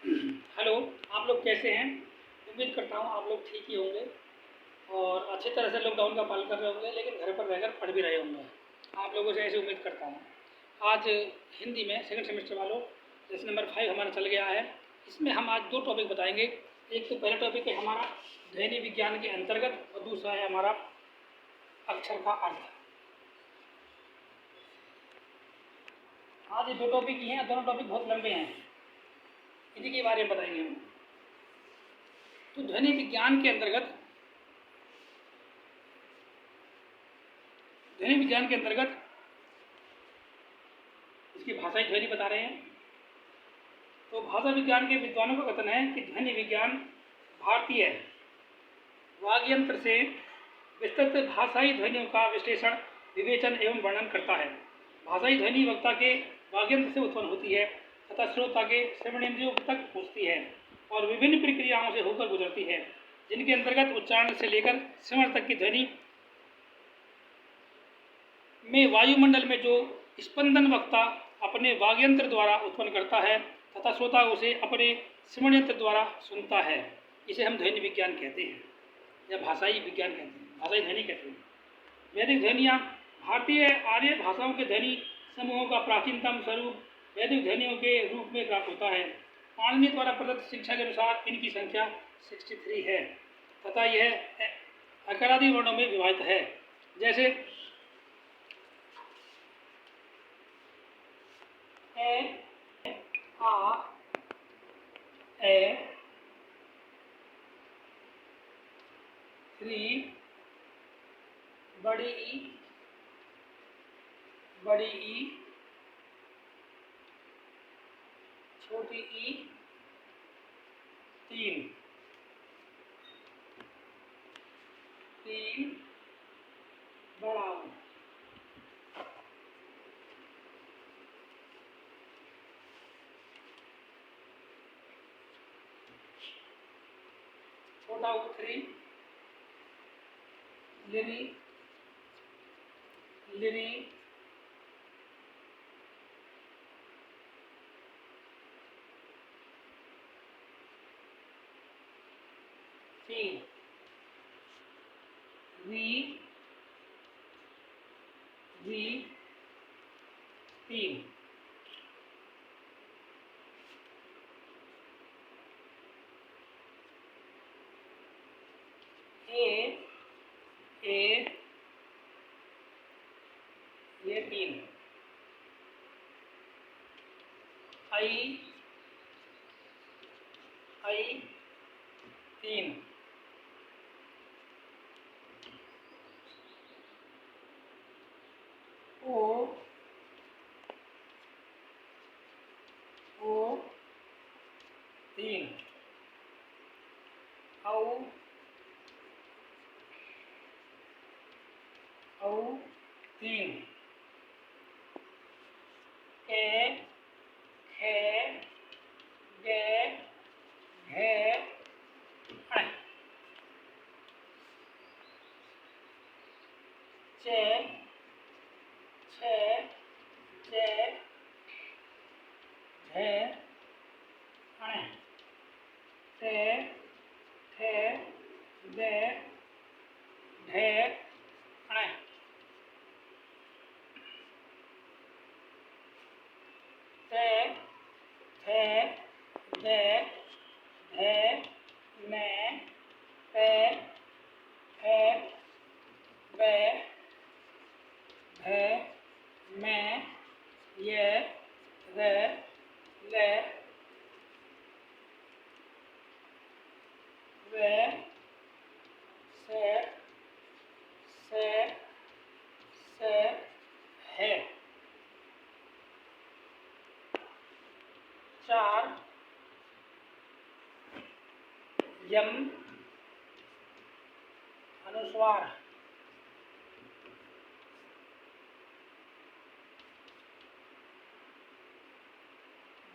Hello, आप लोग कैसे हैं? उम्मीद करता हूँ आप लोग ठीक ही होंगे और अच्छी तरह से लॉकडाउन का पालन कर रहे होंगे, लेकिन घर पर रहकर पढ़ भी रहे होंगे। आप लोगों से ऐसी उम्मीद करता हूँ। आज हिंदी में सेकंड सेमेस्टर वालों लेसन नंबर 5 हमारा चल गया है। इसमें हम आज 2 टॉपिक बताएंगे। एक तो पहला टॉपिक है हमारा ध्वनि विज्ञान के अंतर्गत और दूसरा है हमारा अक्षर का अर्थ। आज ये 2 टॉपिक ही हैं, दोनों टॉपिक बहुत लंबे हैं, इन्हीं के बारे में बताएंगे हम। तो ध्वनि विज्ञान के अंतर्गत इसकी भाषाई ध्वनि बता रहे हैं। तो भाषा विज्ञान के विद्वानों का कथन है कि ध्वनि विज्ञान भारतीय वाग्यंत्र से विस्तृत भाषाई ध्वनियों का विश्लेषण, विवेचन एवं वर्णन करता है। भाषाई ध्वनि वक्ता के वाग्यंत्र से उत्पन्न होती है तथा श्रोता के श्रवणेंद्रियों तक पहुँचती है और विभिन्न प्रक्रियाओं से होकर गुजरती है, जिनके अंतर्गत उच्चारण से लेकर श्रवण तक की ध्वनि में वायुमंडल में जो स्पंदन वक्ता अपने वाग्यंत्र द्वारा उत्पन्न करता है तथा श्रोता उसे अपने श्रवण यंत्र द्वारा सुनता है, इसे हम ध्वनि विज्ञान कहते हैं या भाषाई विज्ञान कहते हैं, भाषाई ध्वनि कहते हैं। वैदिक ध्वनियाँ भारतीय आर्य भाषाओं के ध्वनि समूहों का प्राचीनतम स्वरूप वैदिक ध्वनियों के रूप में प्राप्त होता है। पाणिनि द्वारा प्रदत्त शिक्षा के अनुसार इनकी संख्या 63 है तथा यह अकारादि वर्णों में विभाजित है, जैसे ए, आ, ए, री, बड़ी ई, छोटी ई, 3, बड़ा ऊ, छोटा ऊ 3, लिरी, तीन, री, 3, ए, ये 3, आई, 3, ओ, 3, औ, 3, ए, खे, गे, घे, अण, चे, छे, जे, झे, अण, ते, ठे, दे, ढे, अण, ते, थे, दे, ढे, ने, पे, फे, बे, भे, में, ये, रे, ले, वे, से, है। 4, यम, अनुस्वार,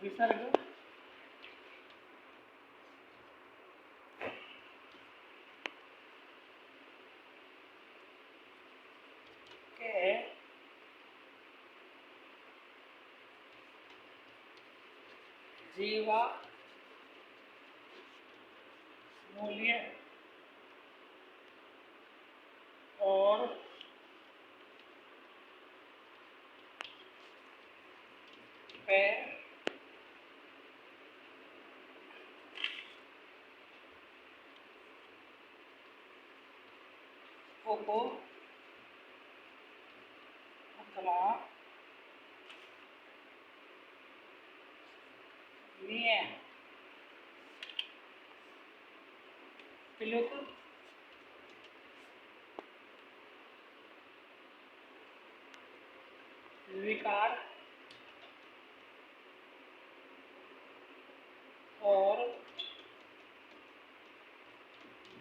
विसर्ग, के, जीवा, मूल्य और को अथवा पिलुक विकार और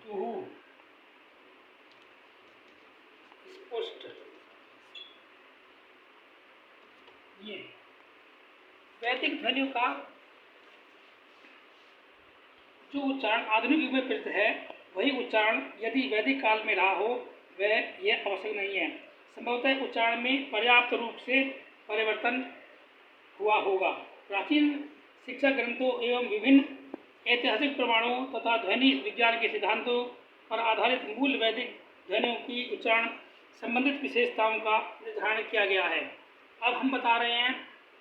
दुहु स्पष्ट। ये वैदिक ध्वनियों का जो उच्चारण आधुनिक युग में प्रसिद्ध है, वही उच्चारण यदि वैदिक काल में रहा हो वह यह आवश्यक नहीं है। संभवतः उच्चारण में पर्याप्त रूप से परिवर्तन हुआ होगा। प्राचीन शिक्षा ग्रंथों एवं विभिन्न ऐतिहासिक प्रमाणों तथा ध्वनि विज्ञान के सिद्धांतों पर आधारित मूल वैदिक ध्वनियों की उच्चारण संबंधित विशेषताओं का निर्धारण किया गया है। अब हम बता रहे हैं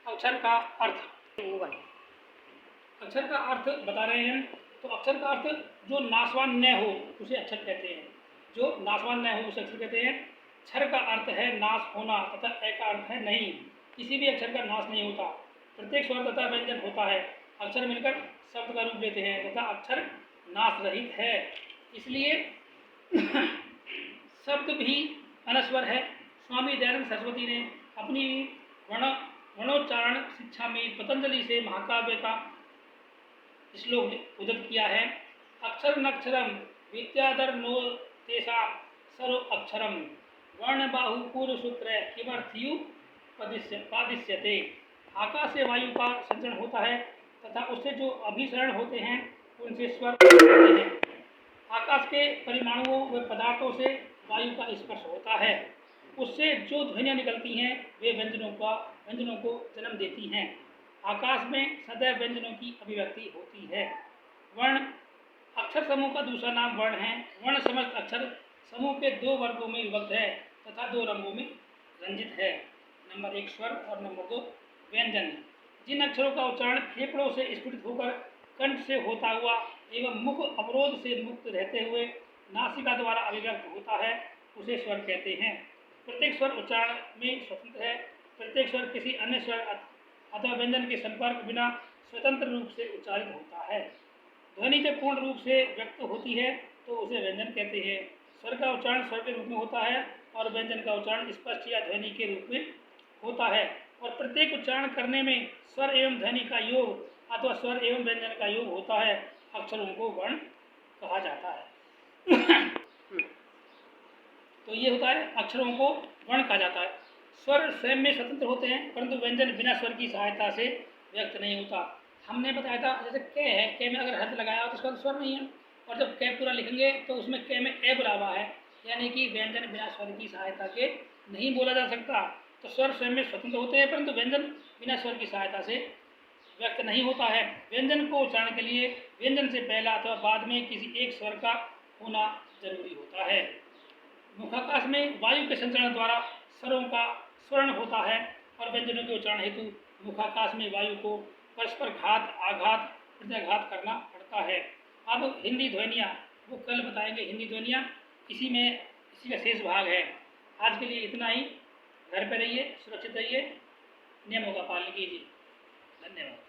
अक्षर का अर्थ। अक्षर का अर्थ बता रहे हैं। तो अक्षर का अर्थ जो नाशवान न हो उसे अक्षर कहते हैं। जो नाशवान न हो उसे अक्षर कहते हैं। क्षर का अर्थ है नाश होना तथा ए का अर्थ है नहीं। किसी भी अक्षर का नाश नहीं होता। प्रत्येक स्वर तथा व्यंजन होता है। अक्षर मिलकर शब्द का रूप लेते हैं तथा अक्षर नाश रहित है, इसलिए शब्द भी अनस्वर है। स्वामी दयानंद सरस्वती ने अपनी वर्णोच्चारण शिक्षा में पतंजलि से महाकाव्य का श्लोक उद्धृत किया है। अक्षर नक्षरम विद्याधर नो तेषा सर्व अक्षरम वर्ण बाहु पूर्व सूत्र किमर्थयु पादिश्यते। आकाश से वायु का संचरण होता है तथा उससे जो अभिसरण होते हैं उनसे स्वर होते हैं। आकाश के परिमाणुओं व पदार्थों से वायु का स्पर्श होता है। उससे जो ध्वनियाँ निकलती हैं वे व्यंजनों को जन्म देती हैं। आकाश में सदैव व्यंजनों की अभिव्यक्ति होती है। वर्ण अक्षर समूह का दूसरा नाम वर्ण है। वर्ण समस्त अक्षर समूह के दो वर्गों में विभक्त है तथा दो रंगों में रंजित है। नंबर 1 स्वर और नंबर 2 व्यंजन। जिन अक्षरों का उच्चारण फेफड़ों से स्फुटित होकर कंठ से होता हुआ एवं मुख अवरोध से मुक्त रहते हुए नासिका द्वारा अभिव्यक्त होता है उसे स्वर कहते हैं। प्रत्येक स्वर उच्चारण में स्वतंत्र है। प्रत्येक स्वर किसी अन्य स्वर अथवा व्यंजन के संपर्क बिना स्वतंत्र रूप से उच्चारित होता है। ध्वनि जब पूर्ण रूप से व्यक्त होती है तो उसे व्यंजन कहते हैं। स्वर का उच्चारण स्वर के रूप में होता है और व्यंजन का उच्चारण स्पष्ट या ध्वनि के रूप में होता है। और प्रत्येक उच्चारण करने में स्वर एवं ध्वनि का योग अथवा स्वर एवं व्यंजन का योग होता है। अक्षरों को वर्ण कहा जाता है। तो ये होता है अक्षरों को वर्ण कहा जाता है। स्वर स्वयं में स्वतंत्र होते हैं परंतु व्यंजन बिना स्वर की सहायता से व्यक्त नहीं होता। हमने बताया था जैसे क है, क में अगर हर्ष लगाया तो उसका स्वर नहीं है, और जब क पूरा लिखेंगे तो उसमें क में ए बुला हुआ है, यानी कि व्यंजन बिना स्वर की सहायता के नहीं बोला जा सकता। तो स्वर स्वयं में स्वतंत्र होते हैं परंतु व्यंजन बिना स्वर की सहायता से व्यक्त नहीं होता है। व्यंजन को उच्चारण के लिए व्यंजन से पहला अथवा बाद में किसी एक स्वर का होना जरूरी होता है। मुखाकाश में वायु के संचरण द्वारा स्वरों का स्वर्ण होता है और व्यंजनों के उच्चारण हेतु मुखाकाश में वायु को परस्पर घात आघात प्रत्याघात करना पड़ता है। अब हिंदी ध्वनियाँ वो कल बताएंगे। हिंदी ध्वनियाँ इसी का शेष भाग है। आज के लिए इतना ही। घर पर रहिए, सुरक्षित रहिए, नियमों का पालन कीजिए। धन्यवाद।